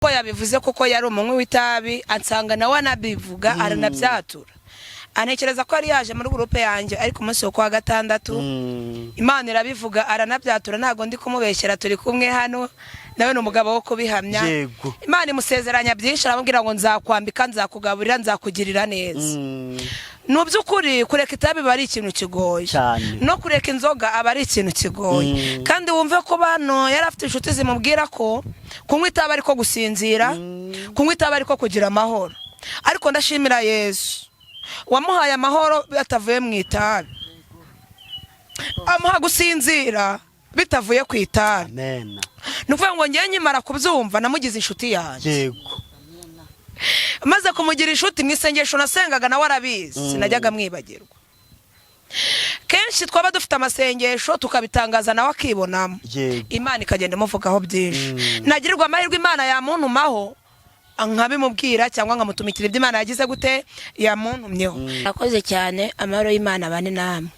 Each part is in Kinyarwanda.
ko yabivuze kuko yari umunywi w'itabi ansanga nawe anabivuga aranabyatura. Anekereza ko ari yaje muri groupe yanjye ariko umunsi wo kwa gatandatu Imana irabivuga aranabyatura ntago ndi kumubeshyera turi kumwe hano nawe n'umugabo wo kubihamya. Imana imusezeranya byinshi aramubwira ngo nzakwambika nzakugaburira nzakugirira neza. Nubyukuri kureka itabi bari ikintu kigoye no kureka inzoga aba ari ikintu kigoye kandi wumve ko bano yari afite inshuti zimubwira ko kunywa itabi ariko gusinzira kunywa itabi ariko kugira amahoro. Ariko ndashimira Yesu wamuhaye amahoro batavuye mu itabi, amuha gusinzira bitavuye ku itabi. Amen. Nuvuga ngo ngiye nyimara kubyumva namugize inshuti yanjye. Yego. Maze kumugira inshuti mwisengesho nasengaga nawe arabizi sinajyaga mwibagirwa. Kenshi twaba dufite amasengesho tukabitangaza nawe akibonamo. Imana ikagenda imuvugaho byinshi. Nagirirwa amahirwe Imana yamuntumaho nkabimubwira cyangwa nkamutumikira ibyo Imana yagize gute yamuntumyeho. Nakoze cyane amahoro y'Imana bane namwe.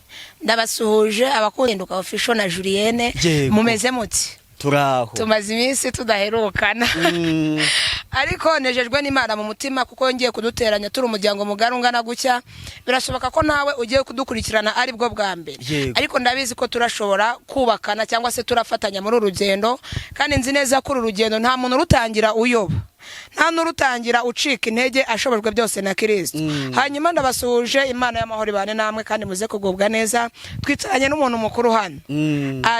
Ndabasuhuje abakunduka official na Julienne mumeze muti. Turaho. Tumaze iminsi tudaherukana. Ariko nejejwe n'Imana mu mutima kuko ngiye kuduteranya turi umuryango mugari ungana gucya. Birashoboka ko nawe ugiye kudukurikirana ari bwo bwa mbere. Ariko ndabizi ko turashobora kubakana cyangwa se turafatanya muri urugendo kandi nzi neza ko urugendo nta muntu rutangira uyoba. Nta nurutangira ucika intege ashobojwe byose na Kristo. Hanyuma ndabasuhuje Imana y'amahoro ibane namwe kandi muze kugubwa neza twicaranye n'umuntu mukuru hano.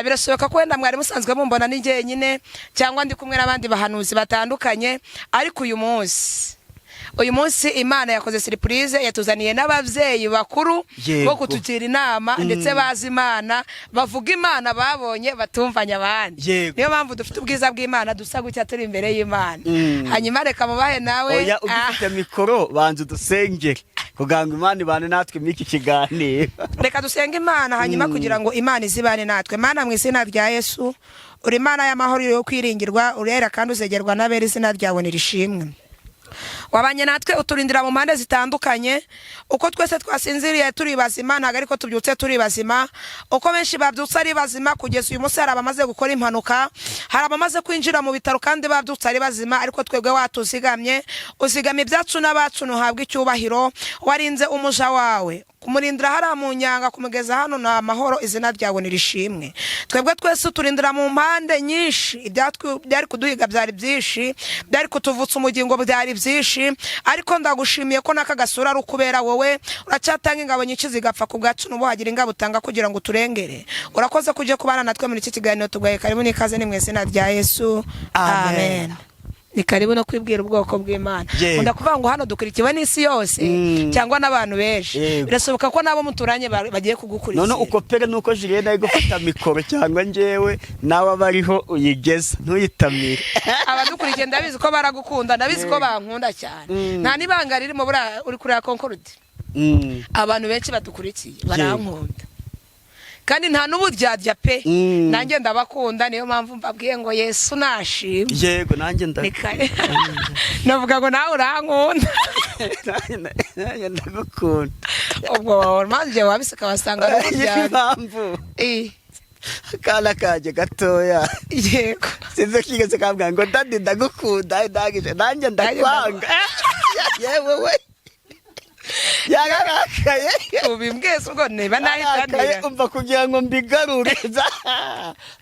Birasohoka ko wenda mwari musanzwe mumbona ni ngiye nyine cyangwa ndi kumwe n'abandi bahanuzi batandukanye ariko uyu munsi Imana yakoze surprise yatuzaniye n'abavyeyi bakuru bo kutugira inama ndetse bazi Imana bavuga Imana babonye batumvanya abandi. Niyo mpamvu dufite ubwiza bw'Imana dusa gutya turi imbere y'Imana. Hanyuma reka mubahe nawe oya ugifite mikoro banze dusengere kuganga Imana ibane natwe miki kiganiro. Reka dusenge Imana hanyuma kugira ngo Imana izibane natwe. Mana mu izina rya Yesu uri Imana y'amahoro yo kwiringirwa urera kandi uzegerwa n'abera izina ryawe nirishimwe. Wabanye natwe uturindira mu mpande zitandukanye uko twese twasinziriye turi bazima ntago ariko tubyutse turi bazima uko benshi babyutse ari bazima kugeza uyu munsi hari abamaze gukora impanuka hari abamaze kwinjira mu bitaro kandi babyutse ari bazima ariko twebwe watuzigamye uzigamye ibyacu n'abacu ntuhabwe icyubahiro warinze umuja wawe kumurindira hari mu nyanga kumugeza hano na amahoro izina ryawe nirishimwe. Twebwe twese turindira mu mpande nyinshi byari kuduhiga byari byinshi byari kutuvutsa umugingo byari byinshi ariko ndagushimiye ko nakagasura ari ukubera wowe uracyatanga ingabo nyinshi zigapfa ku bwacu n'ubuhagira ingabo utanga kugira ngo turengere. Urakoze kuje kubana natwe muri iki kiganiro tugaye karibu n'ikaze ni mu izina rya Yesu amen. Ni karibu no kwibwira ubwoko bw'Imana. Unda kuvuga ngo hano dukurikiwe n'isi yose cyangwa n'abantu benshi. Birasoboka ko nabo muturanye bagiye kugukurikira. None uko pere nuko Julienne ari gufata mikoro cyangwa njewe nawe bariho uyigeza ntuyitamire. Abadukurikiye ndabizi ko baragukunda ndabizi ko bankunda cyane. Nta nibanga ririmo uri kuri ya Concord. Abantu benshi badukurikiye barankunda. Kandi nta n'uburyarya pe nanjye ndabakunda niyo mpamvu mbabwiye ngo Yesu nashimwe. Yego nanjye navuga ngo nawe urankunda. Nanjye ndagukunda. Ubwo manje wabiseka basanga n'uburyarya. Impamvu akana kaje gatoya. Yego. Sinze kigeze kambwira ngo dadi ndagukunda ndagije nanjye ndakwanga. Yewe we yararakaye ubimbwese ubwo neba nahitanira umva kugira ngo mbigarure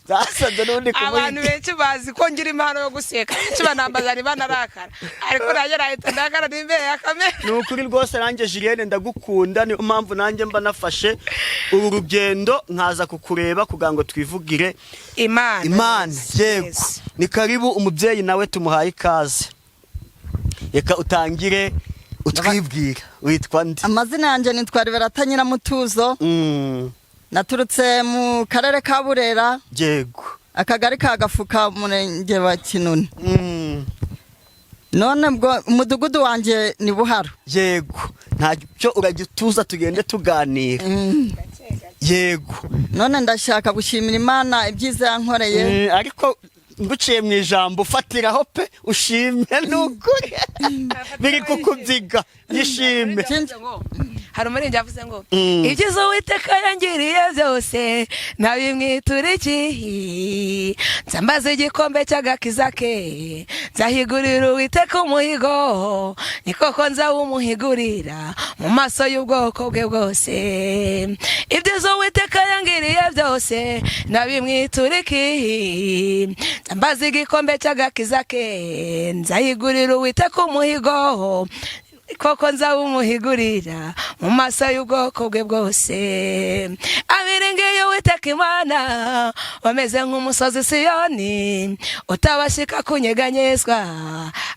zasanze n'undi kumwe. Abantu benshi bazi ko ngira impano yo guseka benshi banambaza ni banarakara ariko nanjye nahita ndakara n'imbere ya kamera. Nukuri rwose nanjye Julienne ndagukunda niyo mpamvu nanjye mba nafashe uru rugendo nkaza kukureba kugira ngo twivugire Imana. Yego ni karibu umubyeyi nawe tumuhaye ikaze. Reka utangire utwibwira witwa nde? Amazina yanjye nitwa Liberata Nyiramutuzo. Naturutse mu karere ka Burera. Yego. Akagari ka Gafuka murenge wa Kinuni. None bwo umudugudu wanje ni Buharo. Yego. Ntacyo uragituza tugende tuganira. Yego. None ndashaka gushimira Imana ibyiza yankoreye. Ariko nguciye mu ijambo ufatiraho pe ushimye nukuri biri kukubyiga yishime. hari umuririmbyi yavuze ngo ibyiza Uwiteka yangiriye byose nabimwitura iki, nzambaza igikombe cy'agakiza ke, nzahigurira Uwiteka umuhigo, ni koko nzawumuhigurira mu maso y'ubwoko bwe bwose. Ibyiza Uwiteka yangiriye byose nabimwitura iki, nzambaza igikombe cy'agakiza ke, nzahigurira Uwiteka umuhigo, koko nzawumuhigurira mu maso y'ubwoko bwe bwose. Abirengeye Uwiteka Imana bameze nk'umusozi Siyoni utabashika kunyeganyezwa,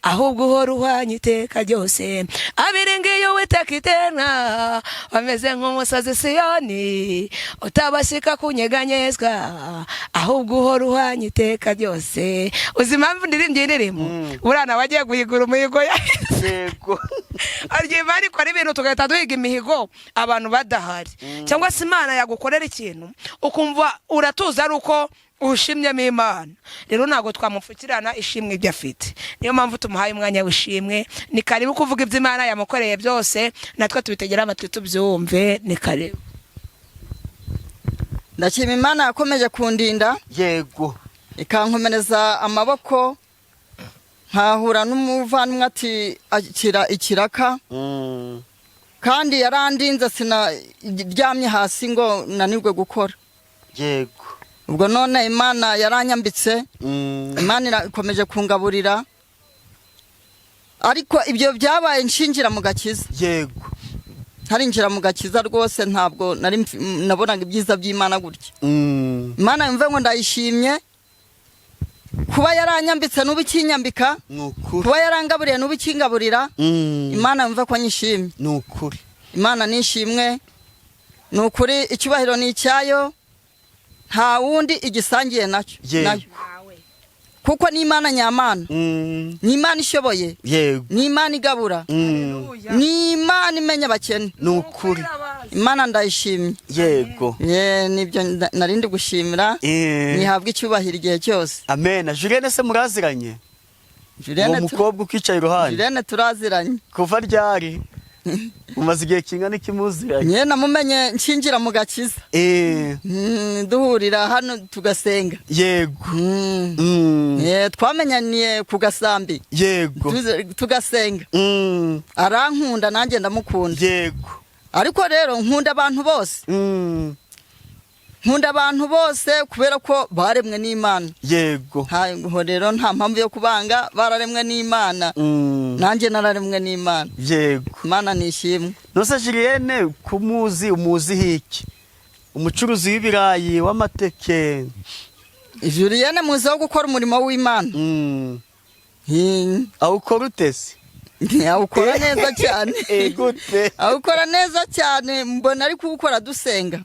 ahubwo uhora uhwanye iteka ryose. Abirengeye Uwiteka iteka bameze nk'umusozi Siyoni utabashika kunyeganyezwa, ahubwo uhora uhwanye iteka ryose. Uzi impamvu ndirimbye indirimbo? Burana wagiye guhigura umuhigo yego arye bari kora ibintu tugahita duhiga imihigo abantu badahari, cyangwa se Imana yagukorera ikintu ukumva uratuza ari uko ushimyemo Imana. Rero ntago twamupfukirana ishimwe ibyo afite, niyo mpamvu tumuhaye umwanya w'ishimwe. Ni karibu kuvuga ibyo Imana yamukoreye byose, natwe tubitegera amatwi tubyumve. Ni karibu. Ndashima Imana yakomeje kundinda, yego, ikankomereza amaboko, nkahura n'umuvandimwe ati akira ikiraka, kandi yarandinze sinaryamye hasi ngo nanirwe gukora. Yego. Ubwo none Imana yaranyambitse, Imana ikomeje kungaburira, ariko ibyo byabaye nshinjira mu gakiza. Yego. Ntarinjira mu gakiza rwose, ntabwo nabonaga ibyiza by'Imana gutya. Imana yumve ngo ndayishimye kuba yaranyambitse n'ubikinyambika, kuba yarangaburiye n'ubikingaburira. Imana yumve ko nyishimye. Nukuri Imana nishimwe, nukuri icyubahiro ni icyayo, nta wundi igisangiye nayo, kuko ni Imana nyamana, ni Imana ishoboye, ni Imana igabura, ni Imana imenya abakene. Nukuri Imana ndayishimye. Yego. Nibyo narindi gushimira, nihabwa icyubahiro igihe cyose. Amen. Julienne se muraziranye? Julienne mukobwa ukicaye iruhande? Julienne turaziranye. Kuva ryari? Umaze igihe kingana iki muziranye? Namumenye nshinjira mu gakiza. Duhurira hano tugasenga. Yego. Twamenyaniye ku Gasambi. Yego. Tugasenga. Arankunda nanjye ndamukunda. Yego. Ariko rero nkunda abantu bose. Nkunda abantu bose kubera ko baremwe n'Imana. Yego. Rero nta mpamvu yo kubanga, bararemwe n'Imana. Nanjye nararemwe n'Imana. Yego. Imana nishimwe. Nose Julienne kumuzi umuzi hiki? Umucuruzi w'ibirayi w'amateke. Julienne muzi wo gukora umurimo w'Imana. Awukora utese? Awukora neza cyane. Gute? Awukora neza cyane, mbona ari kuwukora dusenga.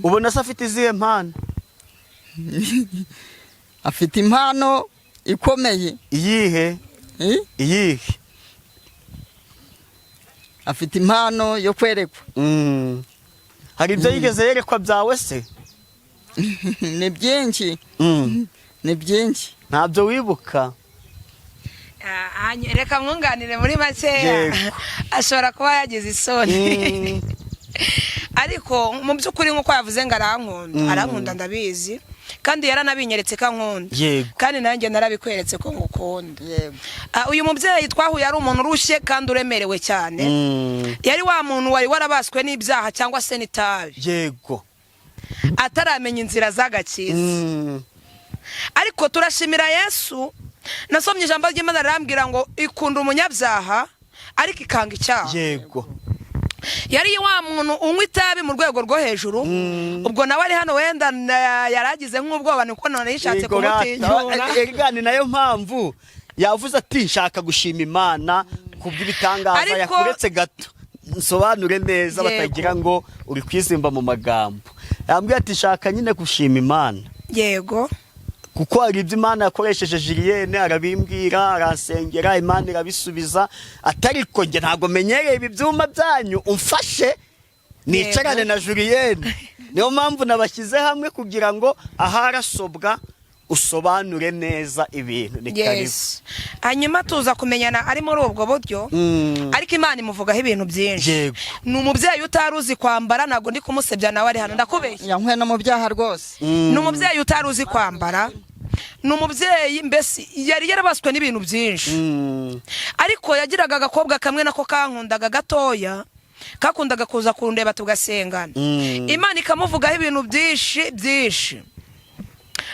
Ubona se afite izihe mpano? Afite impano ikomeye. Iyihe? Iyihe? Afite impano yo kwerekwa. Hari ibyo yigeze yerekwa byawe se? Ni byinshi. Ni byinshi. Ntabyo wibuka? Reka mwunganire muri makeya, ashobora kuba yagize isoni. Ariko mu by'ukuri nk'uko yavuze ngo arankunda ndabizi, kandi yaranabinyeretse ko ankunda, kandi nanjye narabikweretse ko ngukunda. Uyu mubyeyi twahuye ari umuntu urushye kandi uremerewe cyane, yari wa muntu wari warabaswe n'ibyaha cyangwa se n'itabi. Yego. Ataramenya inzira z'agakiza. Ariko turashimira Yesu, nasomye ijambo ry'Imana arambwira ngo ikunda umunyabyaha ariko ikanga icyaha. Yego. Yari wa muntu unywa itabi mu rwego rwo hejuru, ubwo nawe ari hano wenda yaragize nk'ubwoba niko none yishatse kumutinyura. Ni nayo mpamvu yavuze ati nshaka gushima Imana kubw'ibitangaza yakuretse gato. Nsobanure neza batagira ngo uri kwizimba mu magambo. Yambwiye ati nshaka nyine gushima Imana. Yego. Kuko hari ibyo Imana yakoresheje Julienne, arabimbwira, aransengera, Imana irabisubiza. Atariko nge ntago menyereye ibi byuma byanyu, umfashe nicarane na Julienne. Niyo mpamvu nabashyize hamwe kugira ngo aharasobwa usobanure neza ibintu. Ni karibu. Hanyuma tuza kumenyana ari muri ubwo buryo, ariko Imana imuvugaho ibintu byinshi. Ni umubyeyi utaruzi kwambara, ntabwo ndi kumusebya nawe ari hano ndakubeshya. Yankwe no mu byaha rwose. Ni umubyeyi utaruzi kwambara, ni umubyeyi mbese yari yarabaswe n'ibintu byinshi, ariko yagiraga agakobwa kamwe nako kankundaga gatoya, kakundaga kuza kundeba tugasengana. Imana ikamuvugaho ibintu byinshi byinshi,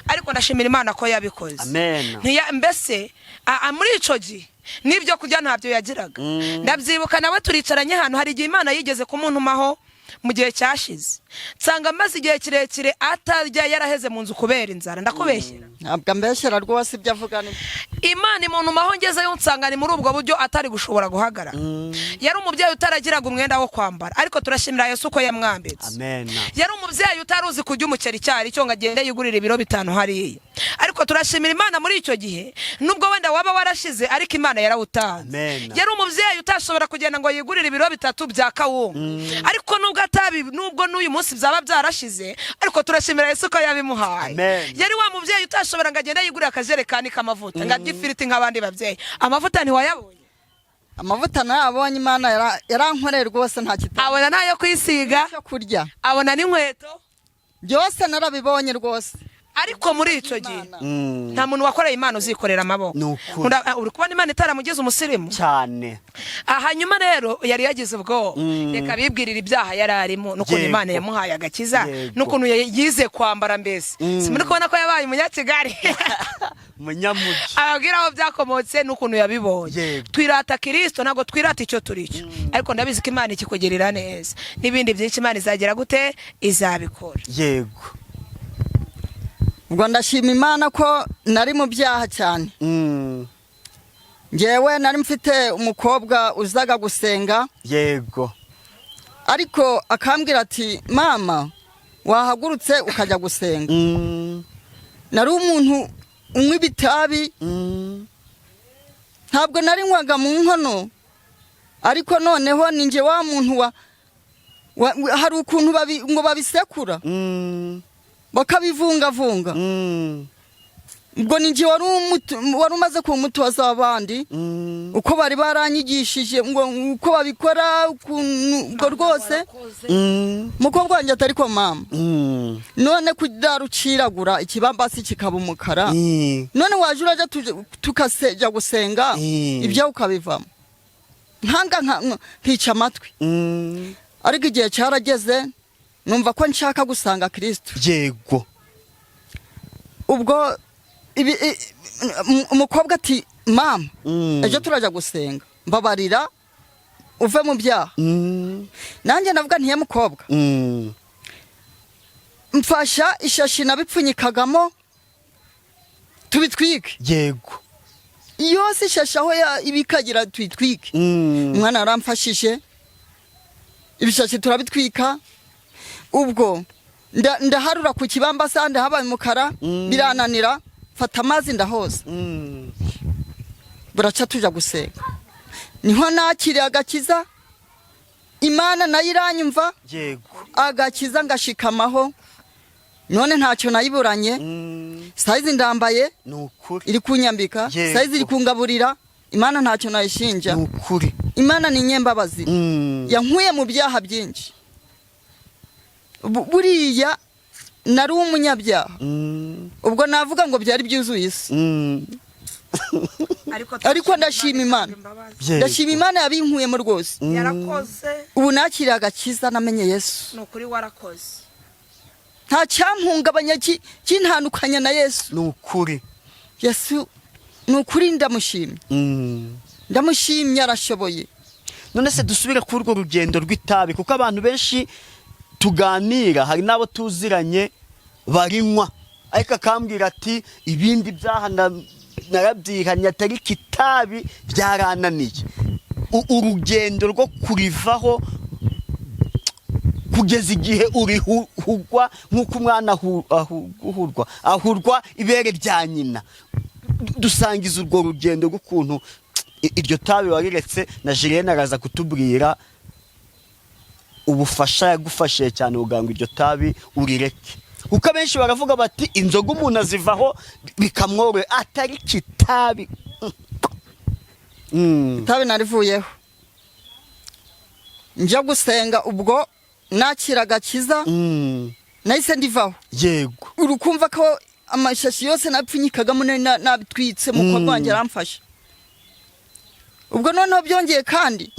ariko ndashimira Imana ko yabikoze. Amen. Mbese muri ico gihe nibyo kujya ntabyo yagiraga. Ndabyibuka nawe turicaranye hano, hari igihe Imana yigeze kumuntumaho mu gihe cyashize, nsanga maze igihe kirekire atarya, yaraheze mu nzu kubera inzara. Ndakubeshyera? Ntabwo mbeshyera rwose ibyo avuga. Imana imuntu maho ngezeyo nsanga ni muri ubwo buryo atari gushobora guhagarara. Yari umubyeyi utaragiraga umwenda wo kwambara, ariko turashimira Yesu ko yamwambitse. Amen. Yari umubyeyi utaruzi kujya umuceri cyari cyo ngagende yigurira ibiro 5 hariya, ariko turashimira Imana muri icyo gihe, nubwo wenda waba warashize ariko Imana yarawutanze. Yari umubyeyi utashobora kugenda ngo yigurire ibiro 3 bya kawunga, ariko nubwo n'uyu munsi byaba byarashize, ariko turashimira Yesu ko yabimuhaye. Yari wa mubyeyi utashobora ngo agende yigurira akajerekani k'amavuta ngarya ifiriti nk'abandi babyeyi. Amavuta ntiwayabonye? Amavuta nayabonye, Imana yarankoreye rwose nta kitabo. Abona nayo kwisiga, cyo kurya, abona n'inkweto, byose narabibonye rwose. Ariko muri icyo gihe nta muntu wakoreye Imana uzikorera amaboko. Uri kubona Imana itaramugize umusirimu cyane. Hanyuma rero yari yagize ubwo, reka bibwirira ibyaha yari arimo, n'ukuntu Imana yamuhaye agakiza, n'ukuntu yize kwambara. Mbese simuri kubona ko yabaye umunyakigali munyamugi, ababwira aho byakomotse n'ukuntu yabibonye. Twirata Kristo, ntabwo twirata icyo turi cyo, ariko ndabizi ko Imana ikikugerera neza, n'ibindi byinshi Imana izagera gute, izabikora. Yego. Ubwo ndashima Imana ko nari mu byaha cyane. Ngewe nari mfite umukobwa uzaga gusenga. Yego. Ariko akambwira ati, mama wahagurutse ukajya gusenga. Nari umuntu unywa ibitabi, ntabwo nari nywaga mu nkono, ariko noneho ninjye wa muntu hari ukuntu ngo babisekura bakabivungavunga. Ubwo ninjye wari umaze kumutoza abandi uko bari baranyigishije ngo uko babikora, ubwo rwose mukobwa wanjye atari ko mama, none kudaruciragura ikibambasi kikaba umukara, none waje uraje tukasejya gusenga ibyo ukabivamo, nkica amatwi. Ariko igihe cyarageze numva ko nshaka gusanga Kristo. Yego. Ubwo umukobwa ati, mama ejo turajya gusenga, mbabarira uve mu byaha. Nanjye navuga ntiye mukobwa, mfasha ishashi nabipfunyikagamo tubitwike. Yego. Yose ishashi aho ibikagira tuyitwike. Umwana yaramfashije, ibishashi turabitwika. Ubwo ndaharura ku kibambasa, ndahabaye umukara, birananira, fata amazi ndahoza. Buraca tujya gusenga, niho nakiriye agakiza. Imana nayo iranyumva. Yego. Agakiza ngashikamaho, none ntacyo nayiburanye. Saizi ndambaye, iri kunyambika, saizi iri kungaburira. Imana ntacyo nayishinja. Imana ni nyembabazi, yankuye mu byaha byinshi. Buriya nari umunyabyaha, ubwo navuga ngo byari byuzuye isi. Ariko ndashima Imana, ndashima Imana yabinkuyemo rwose. Ubu nakiriye agakiza, namenye Yesu. Nukuri warakoze, nta cyampungabanya kintandukanya na Yesu. Nukuri Yesu nukuri ndamushimye. Ndamushimye, arashoboye. None se dusubire kuri urwo rugendo rw'itabi, kuko abantu benshi tuganira hari nabo tuziranye barinywa, ariko akambwira ati ibindi byaha narabyihanye, atari kitabi byarananiye. Urugendo rwo kurivaho kugeza igihe urihugwa nk'uko umwana ahurwa ibere rya nyina. Dusangiza urwo rugendo rw'ukuntu iryo tabi wariretse, na Julienne araza kutubwira ubufasha yagufashije cyane kugira ngo iryo tabi urireke. kuko abenshi baravuga bati inzoga umuntu azivaho bikamworohera, atari kitabi. itabi narivuyeho njya gusenga, ubwo nakira agakiza nahise ndivaho. Yego. urukumva ko amashashi yose napfunyikagamo nabitwitse mu kwa rwanjye aramfasha. ubwo noneho byongeye kandi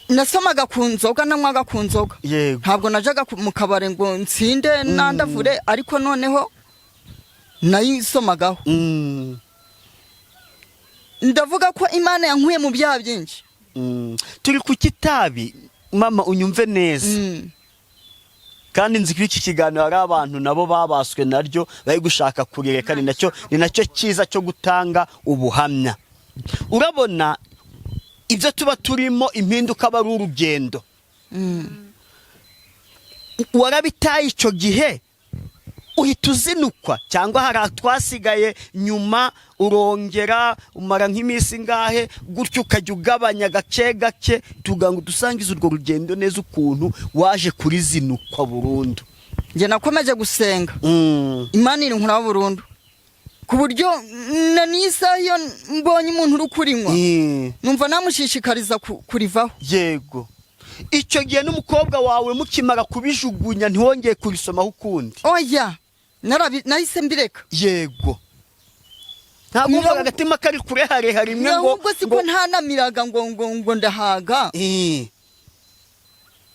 nasomaga ku nzoga, nanywaga ku nzoga. Yego. ntabwo najaga mu kabare ngo nsinde nandavure, ariko noneho nayisomagaho. ndavuga ko Imana yankuye mu byaha byinshi. Turi ku kitabi mama, unyumve neza. kandi nzi ko iki kiganiro hari abantu nabo babaswe naryo bari gushaka kurireka. Ni nacyo cyiza cyo gutanga ubuhamya. Urabona ibyo tuba turimo impinduka bari urugendo. warabitaye icyo gihe uhita uzinukwa, cyangwa hari atwasigaye nyuma urongera umara nk'iminsi ngahe gutyo ukajya ugabanya gake gake, tuvuga ngo dusangize urwo rugendo neza ukuntu waje kurizinukwa burundu. Njye nakomeje gusenga Imana iri nkura burundu, ku buryo na nisa iyo mbonye umuntu uri kurinywa numva namushishikariza kurivaho. Yego. Icyo gihe n'umukobwa wawe mukimara kubijugunya ntiwongeye kurisomaho ukundi? Oya, nahise mbireka. Yego. Ntabwo umvaga agatima kari kure harehare imwe ngo ahubwo siko ntanamiraga ngo ndahaga.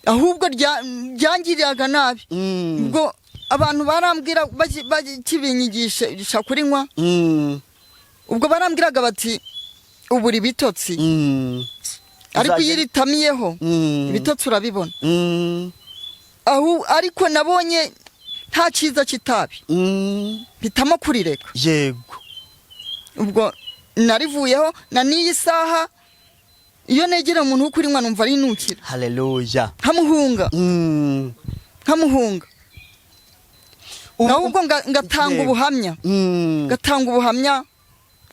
Ahubwo byangiriraga nabi. Ubwo abantu barambwira bakibinyigisha kurinywa. Ubwo barambwiraga bati uburi bitotsi. Ariko yiritamiyeho ibitotsi urabibona. Ariko nabonye nta cyiza kitabi. Bitamo kurireka. Yego. Ubwo narivuyeho na niyi saha iyo negera umuntu ukurinywa numva ari nukira. Haleluya. Nkamuhunga. Nkamuhunga. Nahubwo ngatanga ubuhamya. Gatanga ubuhamya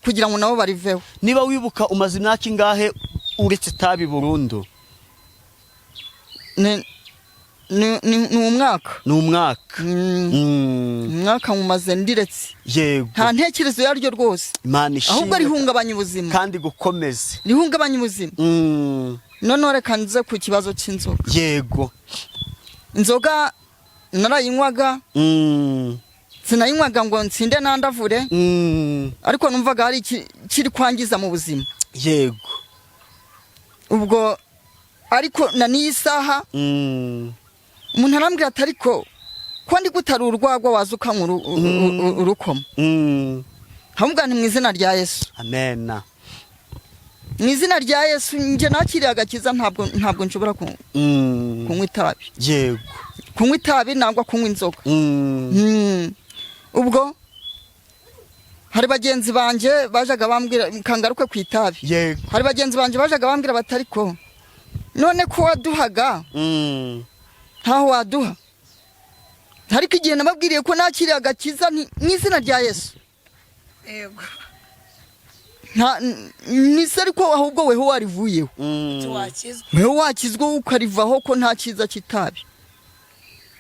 kugira ngo nabo bariveho. Niba wibuka umaze imyaka ingahe uretse itabi burundu? Ni umwaka. Ni umwaka. Umwaka mumaze ndiretse. Yego. Nta ntekerezo yaryo rwose. Imana ishimwe. Ahubwo rihungabanya ubuzima. Kandi gukomeze. Rihungabanya ubuzima. None reka nze ku kibazo cy'inzoga. Yego. Inzoga narayinywaga. Sinayinywaga ngo nsinde nandavure. Ariko numvaga hari kiri kwangiza mu buzima. Yego. Ubwo ariko na niyi saha umuntu arambwira ati ariko ko ndi gutara urwagwa wazuka urukoma. Hamubwa ni mu izina rya Yesu. Amena. Mu izina rya Yesu nje nakiriye agakiza, ntabwo nshobora kunywa itabi. Yego. Kunywa itabi nangwa kunywa inzoga. Ubwo hari bagenzi banje bajaga bambwira kangaruke ku itabi. Yego. Hari bagenzi banje bajaga bambwira batariko none ko waduhaga ntaho waduha. Ariko igihe nababwiriye ko nakiriye agakiza mu izina rya Yesu. Yego. Nise ariko ahubwo weho warivuyeho. Weho wakizwe ukarivaho ko nta cyiza kitabi.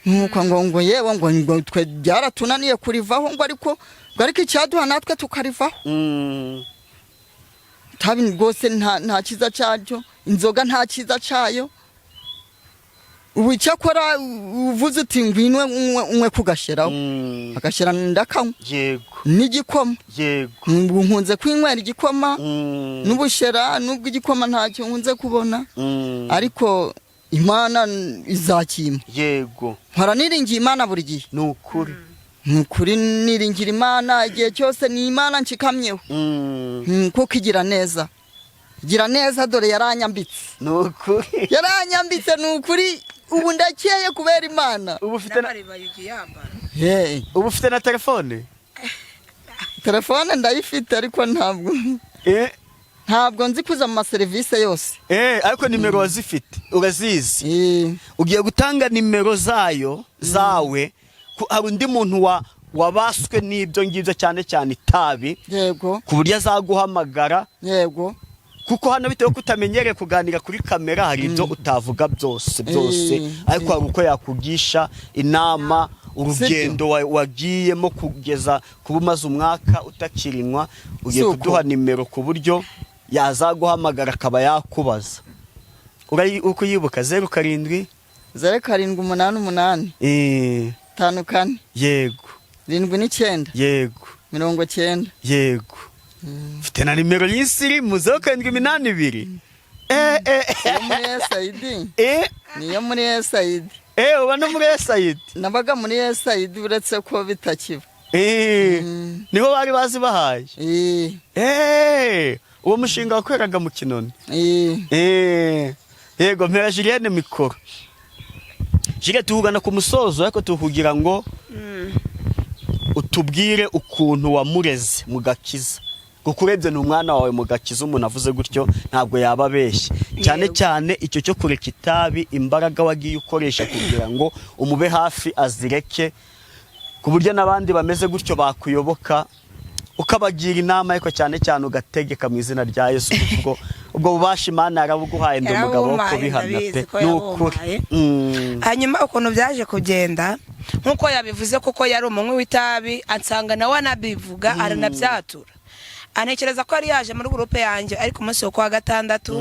Nuko ngo yewe ngo twe byaratunaniye kurivaho ngo ariko icyaduha natwe tukarivaho. Tabi rwose nta cyiza cyaryo, inzoga nta cyiza cyayo. Ubu cyakora uvuze uti ngwinwe umwe kugasheraho. Agashera ndakanywa. Yego. N'igikoma. Yego. Nkunze kwinywera igikoma n'ubushera, nubwo igikoma ntacyo nkunze kubona. Ariko Imana izakima. Yego. Mpora niringiye Imana buri gihe. Nukuri. Nukuri niringira Imana igihe cyose, ni Imana nshyikamyeho. Kuko igira neza. Igira neza, dore yaranyambitse. Nukuri. Yaranyambitse nukuri, ubu ndakeye kubera Imana. Ubu ufite na telefone? Telefone ndayifite ariko ntabwo nzi kuza mu maserivisi yose. Ariko nimero wazifite urazizi. Ugiye gutanga nimero zawe. Hari undi muntu wabaswe n'ibyo ngibyo cyane cyane itabi. Yego. Ku buryo azaguhamagara. Yego. kuko hano bitewe kutamenyereye kuganira kuri kamera hari ibyo utavuga byose ariko hari uko yakugisha inama urugendo wagiyemo kugeza kuba umaze umwaka utakirinwa ugiye kuduha nimero ku buryo yazaguhamagara akaba yakubaza uko yibuka 07 0788 54 yego 79 yego 90 yego mfite na nimero y'isirimu 0782 muri SID niyo muri SID uba no muri SID nabaga muri SID uretse ko bitakiba niho bari bazi bahaye uwo mushinga wakoreraga mu Kinoni yego mpera Julienne mikoro Jire tuhugana ku musozo ariko tuhugira ngo utubwire ukuntu wamureze mu gakiza kukurebye n'umwana wawe mu gakiza umuntu avuze gutyo ntabwo yaba abeshye cyane cyane icyo cyo kureka itabi imbaraga wagiye ukoresha kugira ngo umube hafi azireke ku buryo n'abandi bameze gutyo bakuyoboka ukabagira inama ariko cyane cyane ugategeka mu izina rya Yesu kuko ubwo bubasha Imana yarabuguhaye ndi umugabo wo kubihamya pe n'ukuri hanyuma ukuntu byaje kugenda nkuko yabivuze kuko yari umunywi w'itabi ansanga nawe anabivuga aranabyatura anekereza ko yari yaje muri groupe yanjye ariko umunsi wo kwa gatandatu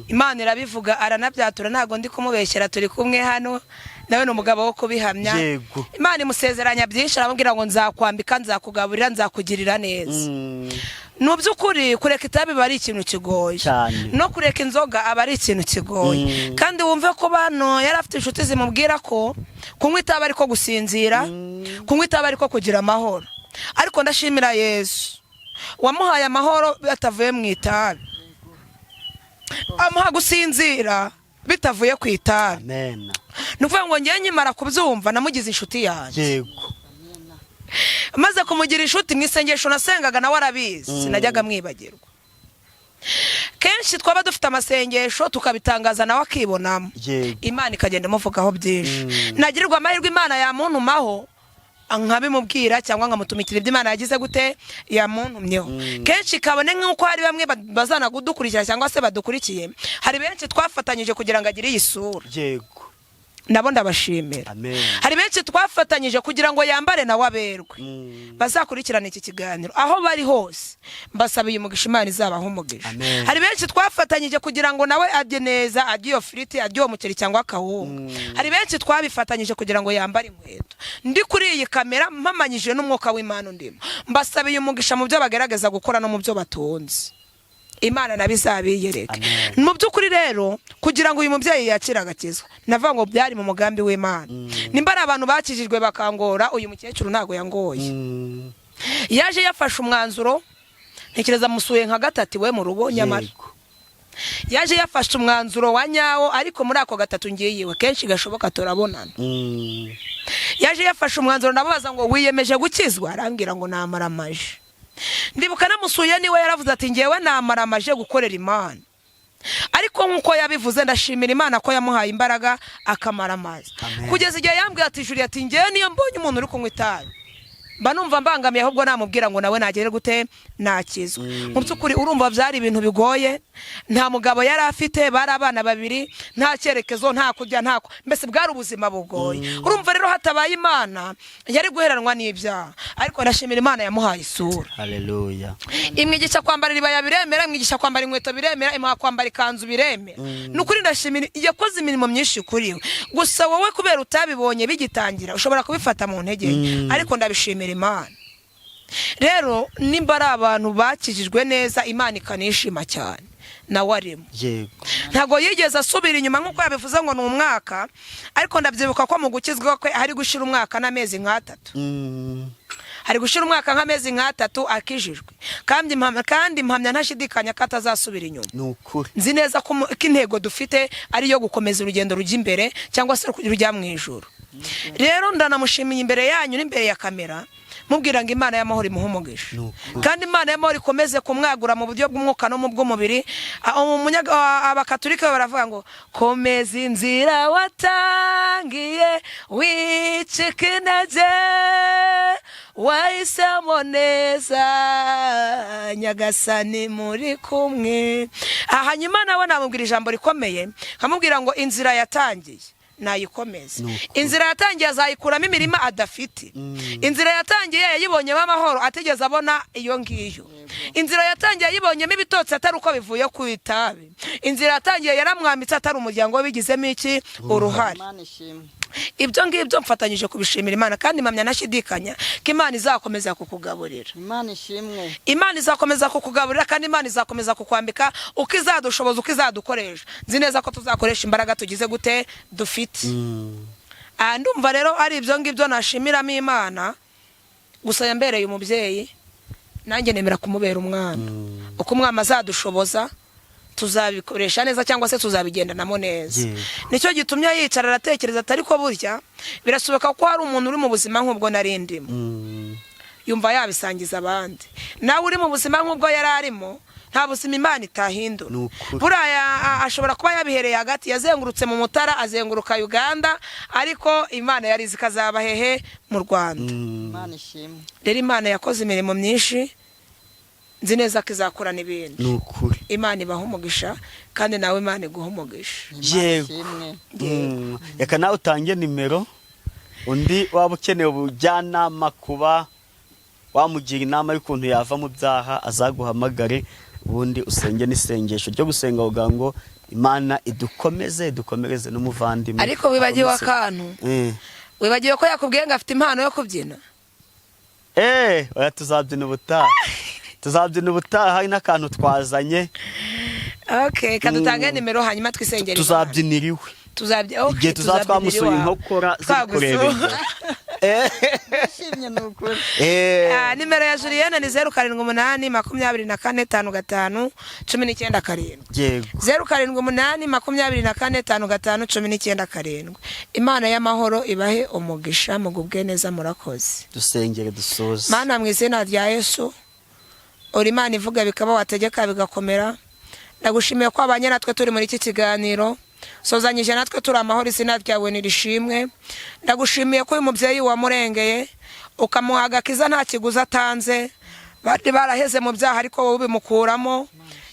Imana irabivuga aranabyatura ntago ndi kumubeshyera turi kumwe hano nawe n'umugabo wo kubihamya Imana imusezeranya byinshi aramubwira ngo nzakwambika nzakugaburira nzakugirira neza n'ubyukuri kureka itabi bari ikintu kigoye no kureka inzoga aba ari ikintu kigoye kandi wumve ko bano yari afite inshuti zimubwira ko kunywa itabi ariko gusinzira kunywa itabi ariko kugira amahoro ariko ndashimira Yesu wamuhaye amahoro batavuye mu itabi amuha gusinzira bitavuye ku itabi nuvuga ngo ngiye nyimara kubyumva namugize inshuti yanjye maze kumugira inshuti mu isengesho nasengaga nawe arabizi sinajyaga mwibagirwa kenshi twaba dufite amasengesho tukabitangaza nawe akibonamo Imana ikagenda imuvugaho byinshi nagirirwa amahirwe Imana yamuntumaho nkabimubwira cyangwa nkamutumikira ibyo Imana yagize gute yamuntumyeho kenshi kabone nk'uko hari bamwe bazana kudukurikira cyangwa se badukurikiye hari benshi twafatanyije kugira ngo agire iyi sura nabo ndabashimira hari benshi twafatanyije kugira ngo yambare nawe aberwe bazakurikirana iki kiganiro aho bari hose mbasabiye umugisha Imana izabaho umugisha hari benshi twafatanyije kugira ngo nawe adye neza adye ofiriti adye umuceri cyangwa akawunga hari benshi twabifatanyije kugira ngo yambare inkweto ndi kuri iyi kamera mpamanyije n'umwuka w'Imana ndimo mbasabiye umugisha mu byo bagerageza gukora no mu byo batunze Imana nabizabiyereka mu byukuri rero kugira ngo uyu mubyeyi yakira agakizwa navuga ngo byari mu mugambi w'Imana nimba ari abantu bakijijwe bakangora uyu mukecuru ntago yangoye yaje yafashe umwanzuro ntekereza musuye nka gatatu we mu rugo nyamara yaje yafashe umwanzuro wa nyawo ariko muri ako gatatu ngiyiwe kenshi gashoboka turabonana yaje yafashe umwanzuro nabaza ngo wiyemeje gukizwa arambwira ngo namaramaje ndibuka namusuye niwe yaravuze ati ngewe namaramaje gukorera Imana ariko nkuko yabivuze ndashimira Imana ko yamuhaye imbaraga akamara amazi kugeza igihe yambwiye ati Julie ati ngewe niyo mbonye umuntu uri kunywa itabi mba numva mbangamiye ahubwo namubwira ngo nawe nagere gute nakizwa mu byukuri urumva byari ibintu bigoye nta mugabo yari afite bari abana babiri nta cyerekezo nta kurya ntako mbese bwari ubuzima bugoye urumva rero hatabaye Imana yari guheranwa n'ibyaha ariko ndashimira Imana yamuhaye isura haleluya imwigisha kwambara riba biremera imwigisha kwambara inkweto biremera imuha kwambara ikanzu biremera nukuri ndashimira yakoze imirimo myinshi kuri we gusa wowe kubera utabibonye bigitangira ushobora kubifata mu ntege ariko ndabishimira Imana rero nimba ari abantu bakijijwe neza Imana ikanishima cyane nawe arimo ntago yigeze asubira inyuma nk'uko yabivuze ngo ni umwaka ariko ndabyibuka ko mu gukizwa kwe hari gushira umwaka n'amezi nk'atatu hari gushira umwaka nk'amezi nk'atatu akijijwe kandi impamya ntashidikanya ko atazasubira inyuma nukuri nzi neza ko intego dufite ari yo gukomeza urugendo rujya imbere cyangwa se rujya mu ijuru rero ndanamushimiye imbere yanyu n'imbere ya kamera mubwira ngo Imana y'amahoro imuhe umugisha kandi Imana y'amahoro ikomeze kumwagura mu buryo bw'umwuka no mu bw'umubiri. Abakatolika baravuga ngo komeza inzira watangiye wicika intege wahisemo neza Nyagasani muri kumwe. Hanyuma nawe namubwira ijambo rikomeye nkamubwira ngo inzira yatangiye nayikomeze. Inzira yatangiye azayikuramo imirima adafite. Inzira yatangiye yayibonyemo amahoro ategeze abona iyo ngiyo. Inzira yatangiye yayibonyemo ibitotsi atari uko bivuye ku itabi. Inzira yatangiye yaramwambitse atari umuryango we bigizemo iki uruhare. Ibyo ngibyo mfatanyije kubishimira Imana kandi mpamya nashidikanya ko Imana izakomeza kukugaburira. Imana ishimwe. Imana izakomeza kukugaburira kandi Imana izakomeza kukwambika uko izadushoboza uko izadukoresha. Nzi neza ko tuzakoresha imbaraga tugize gute dufite. Ndumva rero ari ibyo ngibyo nashimiramo Imana. Gusa yambereye umubyeyi nanjye nemera kumubera umwana. Uko umwana azadushoboza tuzabikoresha neza cyangwa se tuzabigendanamo neza. Nicyo gitumye yicara aratekereza atari ko burya birashoboka ko hari umuntu uri mu buzima nk'ubwo narindimo. Yumva yabisangiza abandi. Nawe uri mu buzima nk'ubwo yari arimo nta buzima Imana itahindura. Buraya ashobora kuba yabihereye hagati yazengurutse mu Mutara azenguruka Uganda ariko Imana yari zikazaba hehe mu Rwanda. Imana ishimwe. Rero Imana yakoze imirimo myinshi nzi neza ko izakorana ibintu. Imana ibaha umugisha kandi nawe Imana iguha umugisha. Yego. Reka nawe utange nimero undi waba ukeneye ubujyanama kuba wamugira inama y'ukuntu yava mu byaha azaguhamagare ubundi usenge n'isengesho ryo gusenga uvuga ngo Imana idukomereze n'umuvandimwe. Ariko wibagiwe akantu. Wibagiwe ko yakubwiye ngo afite impano yo kubyina. Oya tuzabyina ubutaha. Tuzabyina ubutaha hari n'akantu twazanye. Okay, kadutange nimero hanyuma twisengera. Tuzabyiniriwe. Igihe tuzatwamusuye inkokora zikurebeye. Shimye nukuri. Nimero ya Julienne ni 0782455519. Yego. 0782455519. Imana y'amahoro ibahe umugisha mugubwe neza murakoze. Dusengere dusoze. Mana mu izina rya Yesu uri Imana ivuga bikaba wategeka bigakomera. Ndagushimiye ko abanye natwe turi muri iki kiganiro. Sozanyije natwe turi amahoro izina ryawe nirishimwe. Ndagushimiye ko uyu mubyeyi wamurengeye ukamuha agakiza nta kiguzi atanze. Bari baraheze mu byaha ariko wowe bimukuramo.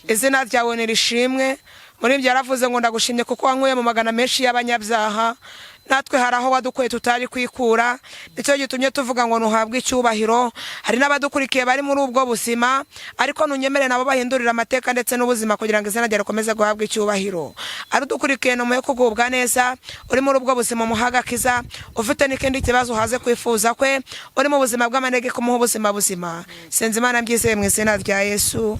Izina ryawe nirishimwe. Muri ibyo yaravuze ngo ndagushimye kuko wankuye mu magana menshi y'abanyabyaha. Natwe haraho wadukuye tutari kwikura. Nicyo gitumye tuvuga ngo nuhabwe icyubahiro. Hari n'abadukurikiye bari muri ubwo buzima ariko nunyemere nabo bahindurira amateka ndetse n'ubuzima kugira ngo izina ryawe rikomeze guhabwa icyubahiro. Ari dukurikiye no muye kugubwa neza uri muri ubwo buzima muhagakiza ufite n'ikindi kibazo haze kwifuza kwe uri mu buzima bw'amanege kumuha ubuzima buzima. Senze Imana mbyizeye mu izina rya Yesu.